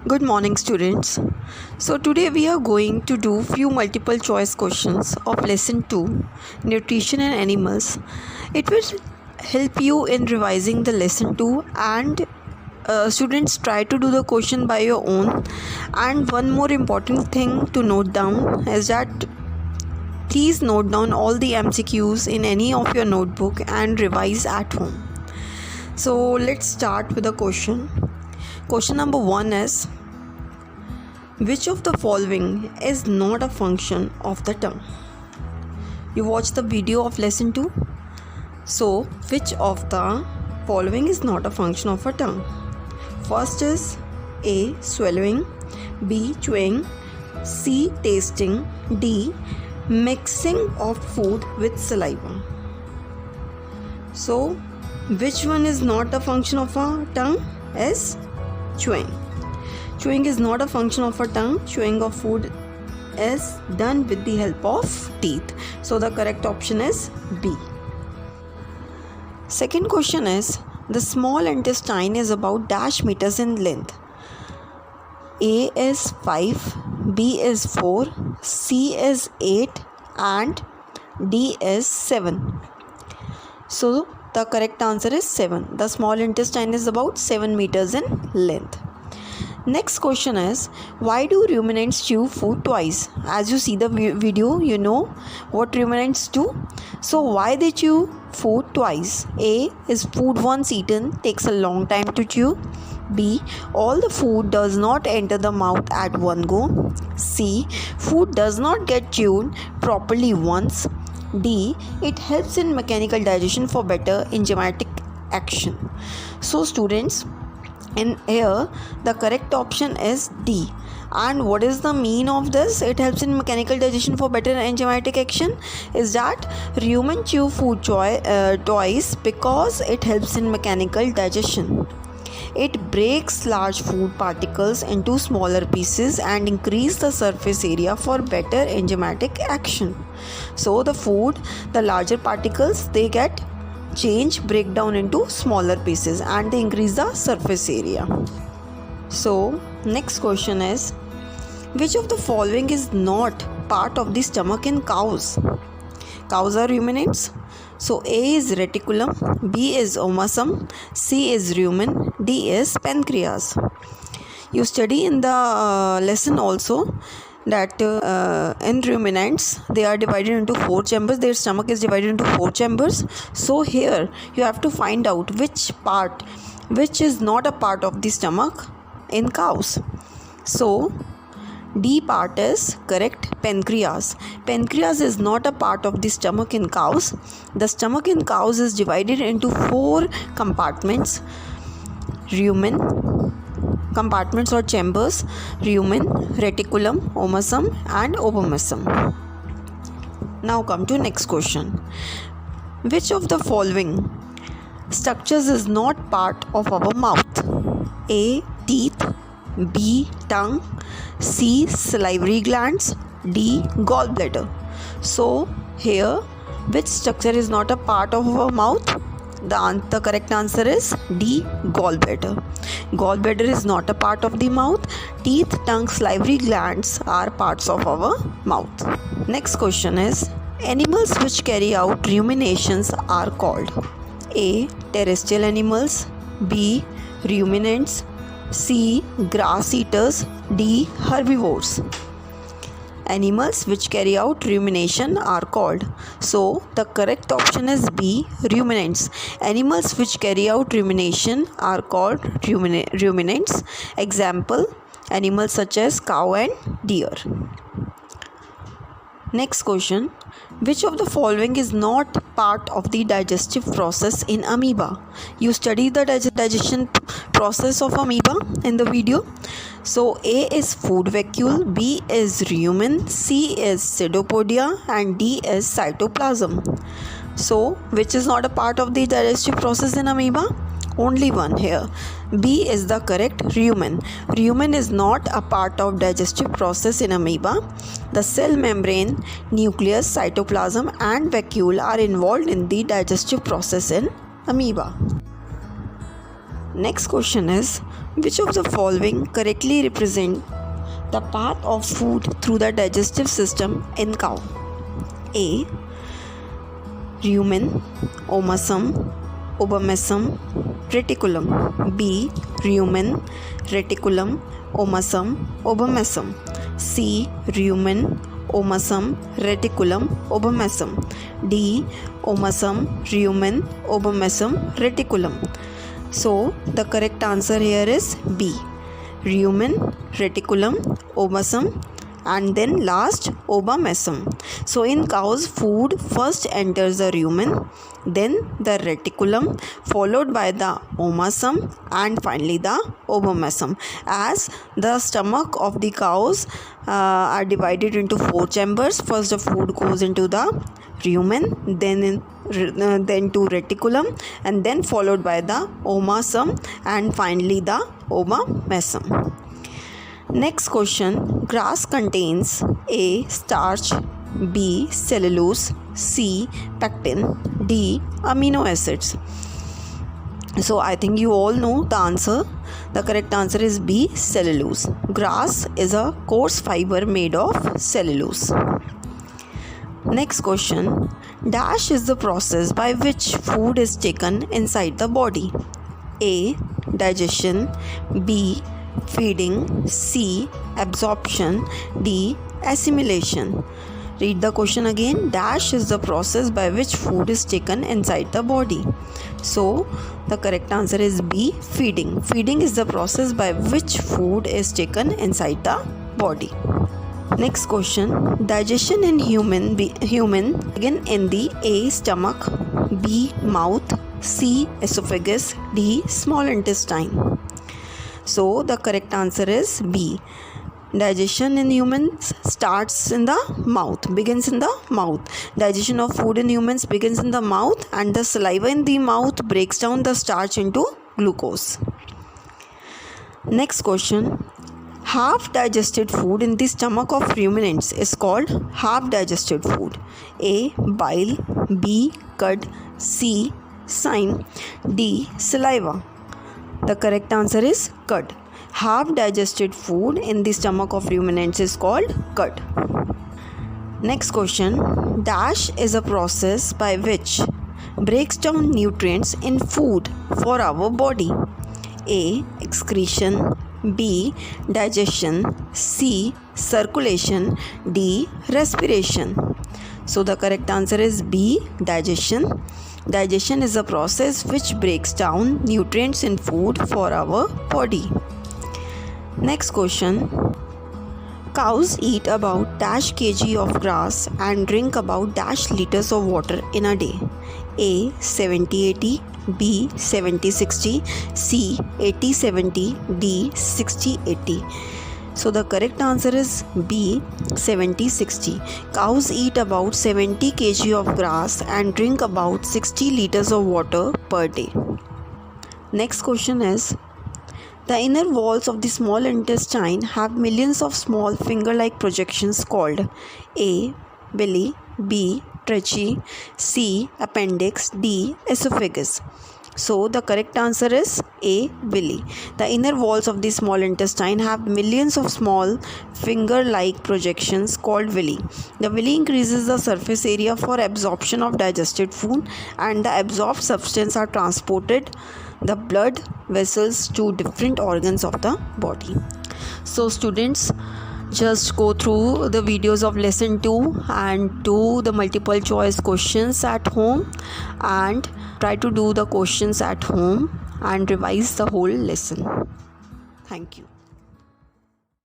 Good morning, students. So today we are going to do few multiple choice questions of lesson 2, Nutrition and Animals. It will help you in revising the lesson 2 and students try to do the question by your own. And one more important thing to note down is that please note down all the MCQs in any of your notebook and revise at home. So let's start with the question. Question number 1 is, which of the following is not a function of the tongue? You watched the video of lesson 2. So, which of the following is not a function of a tongue? First is A. Swallowing, B. Chewing, C. Tasting, D. Mixing of food with saliva. So, which one is not a function of a tongue? Is chewing. Chewing is not a function of a tongue. Chewing of food is done with the help of teeth. So the correct option is B. Second question is, the small intestine is about dash meters in length. A is 5, B is 4, C is 8 and D is 7. So the correct answer is 7. The small intestine is about 7 meters in length. Next question is, why do ruminants chew food twice? As you see the video, you know what ruminants do. So why they chew food twice? A is food once eaten takes a long time to chew. B, all the food does not enter the mouth at one go. C, food does not get chewed properly once. D, it helps in mechanical digestion for better enzymatic action. So students, in here the correct option is D. And what is the mean of this? It helps in mechanical digestion for better enzymatic action is that rumen chew food twice because it helps in mechanical digestion. It breaks large food particles into smaller pieces and increase the surface area for better enzymatic action. So the larger particles, they get break down into smaller pieces and they increase the surface area. So next question is, which of the following is not part of the stomach in cows? Cows are ruminants. So A is reticulum, B is omasum, C is rumen, D is pancreas. You study in the lesson also that in ruminants they are divided into 4 chambers. Their stomach is divided into 4 chambers. So here you have to find out which is not a part of the stomach in cows. So D part is correct, pancreas. Pancreas is not a part of the stomach in cows. The stomach in cows is divided into 4 compartments. Compartments or chambers: rumen, reticulum, omasum and ovomasum. Now come to next question. Which of the following structures is not part of our mouth? A. Teeth, B. Tongue, C. Salivary glands, D. Gallbladder. So here, which structure is not a part of our mouth? The correct answer is D. Gallbladder. Gallbladder is not a part of the mouth. Teeth, tongue, salivary glands are parts of our mouth. Next question is, animals which carry out ruminations are called? A. Terrestrial animals, B. Ruminants, C. Grass eaters, D. Herbivores. Animals which carry out rumination are called. So the correct option is B. Ruminants. Animals which carry out rumination are called ruminants. Example, animals such as cow and deer. Next question. Which of the following is not part of the digestive process in amoeba? You study the digestion process of amoeba in the video. So A is food vacuole, B is rumen, C is pseudopodia and D is cytoplasm. So which is not a part of the digestive process in amoeba? Only one here. B is the correct, rumen. Rumen is not a part of digestive process in amoeba. The cell membrane, nucleus, cytoplasm and vacuole are involved in the digestive process in amoeba. Next question is, Which of the following correctly represent the path of food through the digestive system in cow? A. Rumen, omasum, obomasum, reticulum. B. Rumen, reticulum, omasum, obomasum. C. Rumen, omasum, reticulum, obomasum. D. Omasum, rumen, obomasum, reticulum. So the correct answer here is B. Rumen, reticulum, omasum, and then last obomasum. So in cows, food first enters the rumen, then the reticulum, followed by the omasum, and finally the obomasum. As the stomach of the cows are divided into 4 chambers. First the food goes into the rumen, then to reticulum, and then followed by the omasum, and finally the obomasum. Next question. Grass contains A. Starch, B. Cellulose, C. Pectin, D. Amino acids. So I think you all know the answer. The correct answer is B. Cellulose. Grass is a coarse fiber made of cellulose. Next question. Dash is the process by which food is taken inside the body. A. Digestion, B. Feeding, C. Absorption, D. Assimilation. Read the question again. Dash is the process by which food is taken inside the body. So the correct answer is B. Feeding. Feeding is the process by which food is taken inside the body. Next question. Digestion in human begin in the A. Stomach, B. Mouth, C. Esophagus, D. Small intestine. So the correct answer is B. Digestion in humans starts in the mouth, begins in the mouth. Digestion of food in humans begins in the mouth, and the saliva in the mouth breaks down the starch into glucose. Next question. Half digested food in the stomach of ruminants is called half digested food. A. Bile, B. Cud, C. Chyme, D. Saliva. The correct answer is cud. Half digested food in the stomach of ruminants is called cud. Next question. Dash is a process by which breaks down nutrients in food for our body. A. Excretion, B. Digestion, C. Circulation, D. Respiration. So the correct answer is B. Digestion. Digestion is a process which breaks down nutrients in food for our body. Next question. Cows eat about dash kg of grass and drink about dash liters of water in a day. A. 70-80, B. 70-60, C. 80-70, D. 60-80. So the correct answer is B. 70-60. Cows eat about 70 kg of grass and drink about 60 liters of water per day. Next question is, the inner walls of the small intestine have millions of small finger-like projections called A. Villi, B. Trachea, C. Appendix, D. Esophagus. So the correct answer is A. Villi. The inner walls of the small intestine have millions of small finger-like projections called villi. The villi increases the surface area for absorption of digested food, and the absorbed substance are transported the blood vessels to different organs of the body. So students, just go through the videos of lesson 2 and do the multiple choice questions at home, and try to do the questions at home and revise the whole lesson. Thank you.